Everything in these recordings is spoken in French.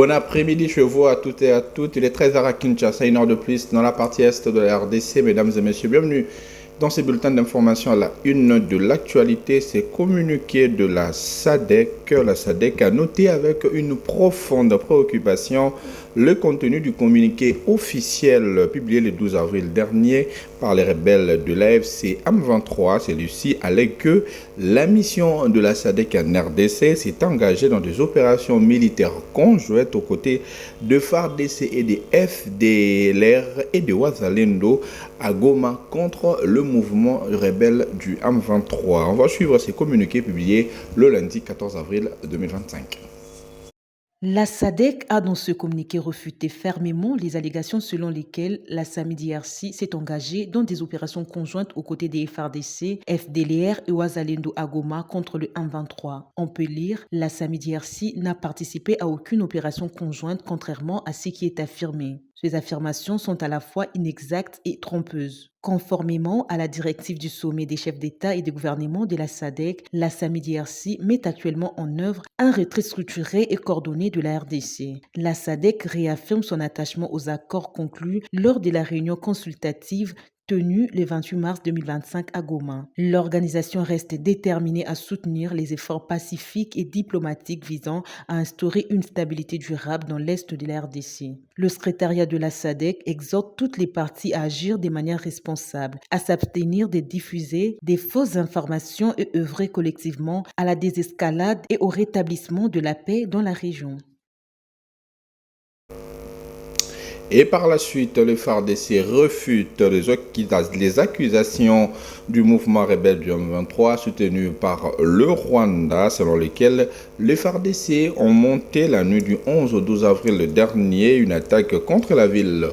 Bon après-midi, je vous à toutes et à toutes. Il est 13h à Kinshasa, une heure de plus dans la partie est de la RDC. Mesdames et messieurs, bienvenue dans ces bulletins d'information à la une de l'actualité. C'est communiqué de la SADC. La SADC a noté avec une profonde préoccupation le contenu du communiqué officiel publié le 12 avril dernier par les rebelles de l'AFC M23. Celui-ci allait que la mission de la SADC en RDC s'est engagée dans des opérations militaires conjointes aux côtés de FARDC et des FDLR et de Wazalendo à Goma contre le mouvement rebelle du M23. On va suivre ces communiqués publiés le lundi 14 avril 2025. La SADC a dans ce communiqué refuté fermement les allégations selon lesquelles la SAMI-DRC s'est engagée dans des opérations conjointes aux côtés des FARDC, FDLR et Wazalendo à Goma contre le M23. On peut lire, la SAMI-DRC n'a participé à aucune opération conjointe contrairement à ce qui est affirmé. Ces affirmations sont à la fois inexactes et trompeuses. Conformément à la directive du sommet des chefs d'État et de gouvernement de la SADC, la SAMI-DRC met actuellement en œuvre un retrait structuré et coordonné de la RDC. La SADC réaffirme son attachement aux accords conclus lors de la réunion consultative tenue le 28 mars 2025 à Goma. L'organisation reste déterminée à soutenir les efforts pacifiques et diplomatiques visant à instaurer une stabilité durable dans l'est de la RDC. Le secrétariat de la SADC exhorte toutes les parties à agir de manière responsable, à s'abstenir de diffuser des fausses informations et œuvrer collectivement à la désescalade et au rétablissement de la paix dans la région. Et par la suite, le FARDC refute les accusations du mouvement rebelle du M23 soutenu par le Rwanda, selon lesquelles les FARDC ont monté la nuit du 11 au 12 avril dernier une attaque contre la ville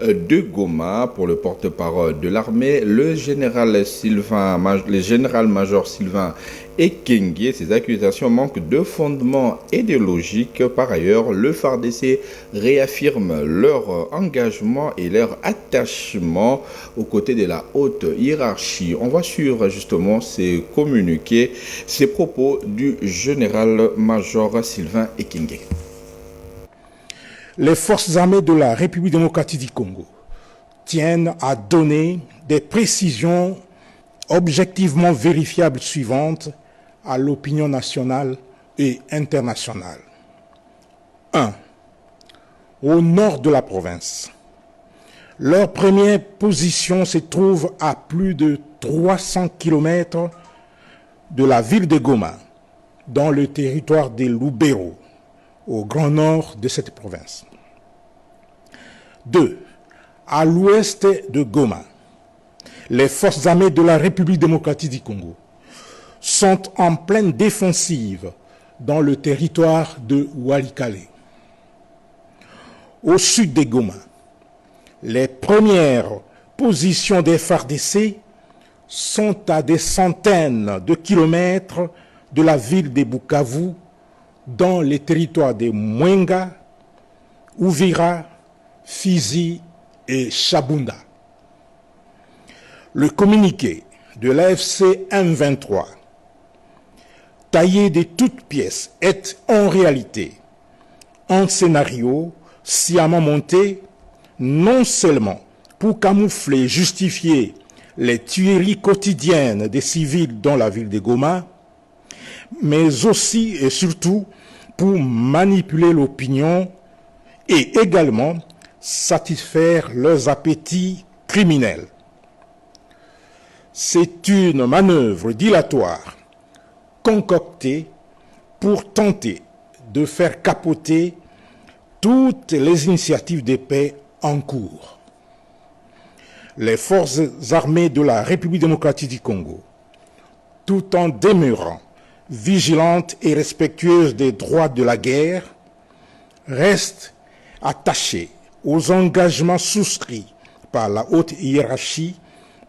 de Goma. Pour le porte-parole de l'armée, le général-major Sylvain Ekenge. Ces accusations manquent de fondement et de logique. Par ailleurs, le FARDC réaffirme leur engagement et leur attachement aux côtés de la haute hiérarchie. On va suivre justement ces communiqués, ces propos du général-major Sylvain Ekenge. Les forces armées de la République démocratique du Congo tiennent à donner des précisions objectivement vérifiables suivantes à l'opinion nationale et internationale. 1. Au nord de la province, leur première position se trouve à plus de 300 km de la ville de Goma, dans le territoire de Lubero, au grand nord de cette province. 2. À l'ouest de Goma, les forces armées de la République démocratique du Congo sont en pleine défensive dans le territoire de Walikale. Au sud de Goma, les premières positions des FARDC sont à des centaines de kilomètres de la ville de Bukavu, dans les territoires de Mwenga, Uvira, Fizi et Chabunda. Le communiqué de l'AFC M23, taillé de toutes pièces, est en réalité un scénario sciemment monté non seulement pour camoufler et justifier les tueries quotidiennes des civils dans la ville de Goma, mais aussi et surtout pour manipuler l'opinion et également satisfaire leurs appétits criminels. C'est une manœuvre dilatoire concoctée pour tenter de faire capoter toutes les initiatives de paix en cours. Les forces armées de la République démocratique du Congo, tout en demeurant vigilantes et respectueuses des droits de la guerre, restent attachées aux engagements souscrits par la haute hiérarchie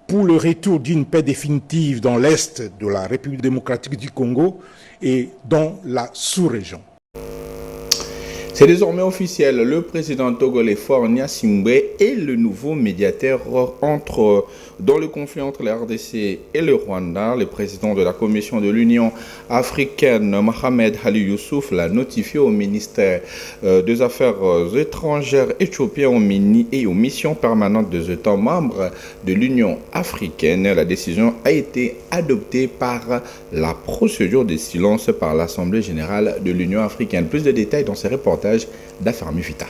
pour le retour d'une paix définitive dans l'Est de la République démocratique du Congo et dans la sous-région. C'est désormais officiel, le président togolais Faure Gnassingbé est le nouveau médiateur dans le conflit entre la RDC et le Rwanda. Le président de la Commission de l'Union africaine, Mohamed Ali Youssouf, l'a notifié au ministère des Affaires étrangères éthiopien et aux missions permanentes des États membres de l'Union africaine. La décision a été adoptée par la procédure de silence par l'Assemblée générale de l'Union africaine. Plus de détails dans ces reportages d'Affarmi Fita.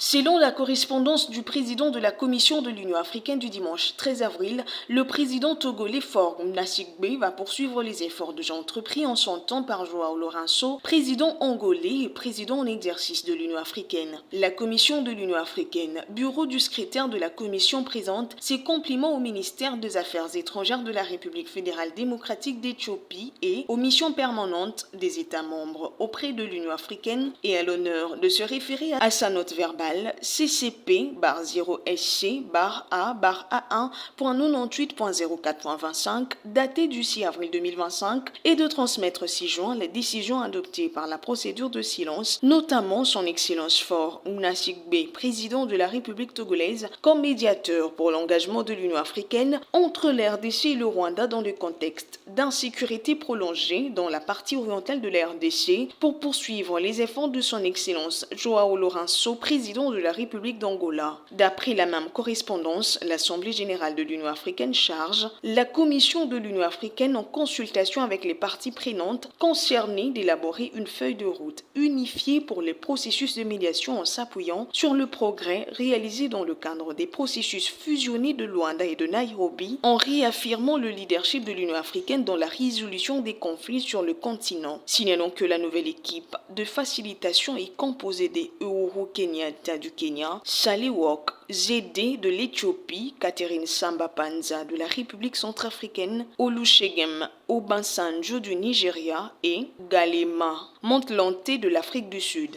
Selon la correspondance du président de la Commission de l'Union africaine du dimanche 13 avril, le président togolais Faure Gnassingbé va poursuivre les efforts déjà entrepris en son temps par João Lourenço, président angolais et président en exercice de l'Union africaine. La Commission de l'Union africaine, bureau du secrétaire de la Commission, présente ses compliments au ministère des Affaires étrangères de la République fédérale démocratique d'Éthiopie et aux missions permanentes des États membres auprès de l'Union africaine et à l'honneur de se référer à sa note verbale CCP-0SC-A1.98.04.25 datée du 6 avril 2025 et de transmettre 6 juin les décisions adoptées par la procédure de silence, notamment son Excellence Faure Gnassingbé, président de la République togolaise, comme médiateur pour l'engagement de l'Union africaine entre la RDC et le Rwanda dans le contexte d'insécurité prolongée dans la partie orientale de la RDC pour poursuivre les efforts de son Excellence João Lourenço, président de la République d'Angola. D'après la même correspondance, l'Assemblée générale de l'Union africaine charge la Commission de l'Union africaine en consultation avec les parties prenantes concernées d'élaborer une feuille de route unifiée pour les processus de médiation en s'appuyant sur le progrès réalisé dans le cadre des processus fusionnés de Luanda et de Nairobi en réaffirmant le leadership de l'Union africaine dans la résolution des conflits sur le continent. Signalons que la nouvelle équipe de facilitation est composée des Uhuru Kenyatta du Kenya, Sahle-Work Zédé de l'Éthiopie, Catherine Samba Panza de la République centrafricaine, Olusegun Obasanjo du Nigeria et Galema Motlanthe de l'Afrique du Sud.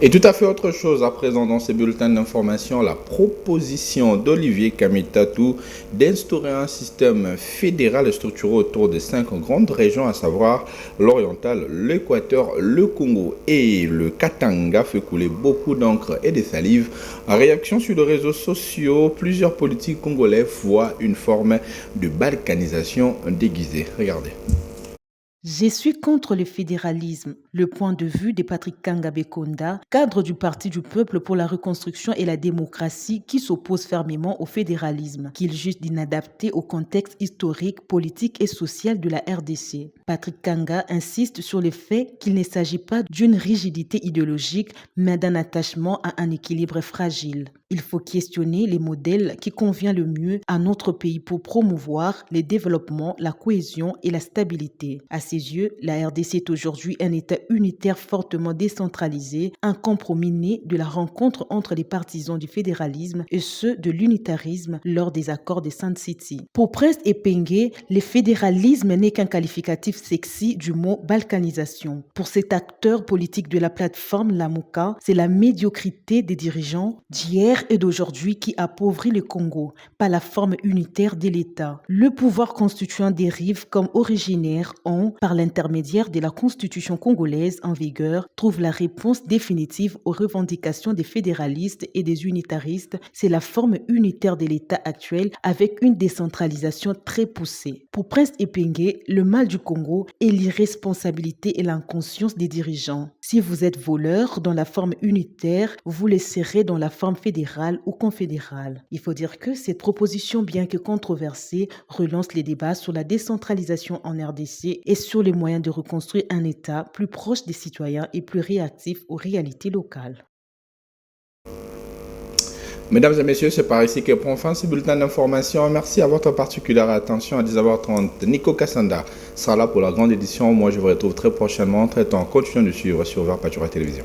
Et tout à fait autre chose à présent dans ces bulletins d'information, la proposition d'Olivier Kamitatou d'instaurer un système fédéral structuré autour de 5 grandes régions, à savoir l'oriental, l'Équateur, le Congo et le Katanga, fait couler beaucoup d'encre et de salive. En réaction sur les réseaux sociaux, plusieurs politiques congolais voient une forme de balkanisation déguisée. Regardez. Je suis contre le fédéralisme. Le point de vue de Patrick Kangabe Konda, cadre du Parti du peuple pour la reconstruction et la démocratie, qui s'oppose fermement au fédéralisme, qu'il juge d'inadapté au contexte historique, politique et social de la RDC. Patrick Kanga insiste sur le fait qu'il ne s'agit pas d'une rigidité idéologique, mais d'un attachement à un équilibre fragile. Il faut questionner les modèles qui conviennent le mieux à notre pays pour promouvoir le développement, la cohésion et la stabilité. À ses yeux, la RDC est aujourd'hui un État unitaire fortement décentralisé, un compromis né de la rencontre entre les partisans du fédéralisme et ceux de l'unitarisme lors des accords de Sun City. Pour Prince Epenge, le fédéralisme n'est qu'un qualificatif sexy du mot balkanisation. Pour cet acteur politique de la plateforme Lamuka, c'est la médiocrité des dirigeants d'hier et d'aujourd'hui qui appauvrit le Congo, pas la forme unitaire de l'État. Le pouvoir constituant dérive comme originaire en, par l'intermédiaire de la constitution congolaise en vigueur, trouve la réponse définitive aux revendications des fédéralistes et des unitaristes. C'est la forme unitaire de l'État actuel avec une décentralisation très poussée. Pour Prince Epenge, le mal du Congo est l'irresponsabilité et l'inconscience des dirigeants. Si vous êtes voleur dans la forme unitaire, vous le serez dans la forme fédérale ou confédérale. Il faut dire que cette proposition, bien que controversée, relance les débats sur la décentralisation en RDC et sur les moyens de reconstruire un État plus proche des citoyens et plus réactif aux réalités locales. Mesdames et messieurs, c'est par ici que prend fin ce bulletin d'information. Merci à votre particulière attention. À 10h30, Nico Kassanda sera là pour la grande édition. Moi, je vous retrouve très prochainement. Entre-temps, continuez de suivre sur Vert Pâture Télévision.